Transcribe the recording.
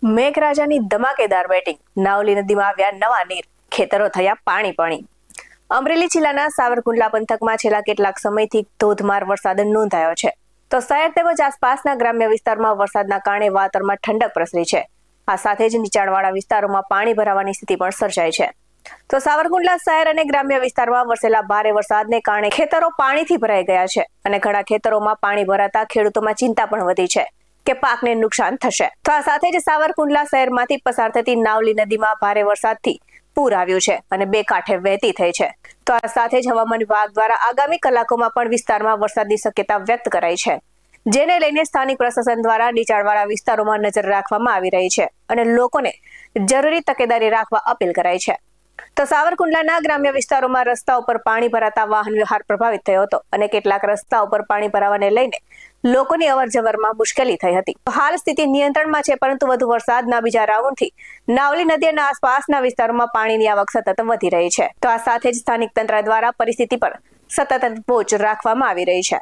મેઘરાજાની ધમાકેદાર બેટિંગ, નાવલી નદીમાં આવ્યા નવા નીર, ખેતરો થયા પાણી. અમરેલી જિલ્લાના સાવરકુંડલા પંથકમાં છેલ્લા કેટલાક સમયથી ધોધમાર વરસાદ નોંધાયો છે. તો શહેર તેમજ આસપાસના ગ્રામ્ય વિસ્તારમાં વરસાદના કારણે વાતાવરણમાં ઠંડક પ્રસરી છે. આ સાથે જ નીચાણવાળા વિસ્તારોમાં પાણી ભરાવાની સ્થિતિ પણ સર્જાઈ છે. તો સાવરકુંડલા શહેર અને ગ્રામ્ય વિસ્તારમાં વરસેલા ભારે વરસાદને કારણે ખેતરો પાણીથી ભરાઈ ગયા છે અને ઘણા ખેતરોમાં પાણી ભરાતા ખેડૂતોમાં ચિંતા પણ વધી છે કે પાકને નુકસાન થશે. તો આ સાથે જ સાવરકુંડલા શહેરમાંથી પસાર થતી નાવલી નદીમાં ભારે વરસાદથી પૂર આવ્યું છે અને બે કાંઠે વહેતી થઈ છે. તો આ સાથે જ હવામાન વિભાગ દ્વારા આગામી કલાકોમાં પણ વિસ્તારમાં વરસાદની શક્યતા વ્યક્ત કરાઈ છે, જેને લઈને સ્થાનિક પ્રશાસન દ્વારા નીચાણવાળા વિસ્તારોમાં નજર રાખવામાં આવી રહી છે અને લોકોને જરૂરી તકેદારી રાખવા અપીલ કરાઈ છે. તો સાવરકુંડલાના ગ્રામ્ય વિસ્તારોમાં રસ્તા ઉપર પાણી ભરાતા વાહન વ્યવહાર પ્રભાવિત થયો હતો અને કેટલાક રસ્તા ઉપર પાણી ભરાવાને લઈને લોકોની અવરજવરમાં મુશ્કેલી થઈ હતી. હાલ સ્થિતિ નિયંત્રણમાં છે, પરંતુ વધુ વરસાદના બીજા રાઉન્ડથી નાવલી નદી અને આસપાસના વિસ્તારોમાં પાણીની આવક સતત વધી રહી છે. તો આ સાથે જ સ્થાનિક તંત્ર દ્વારા પરિસ્થિતિ પર સતત વોચ રાખવામાં આવી રહી છે.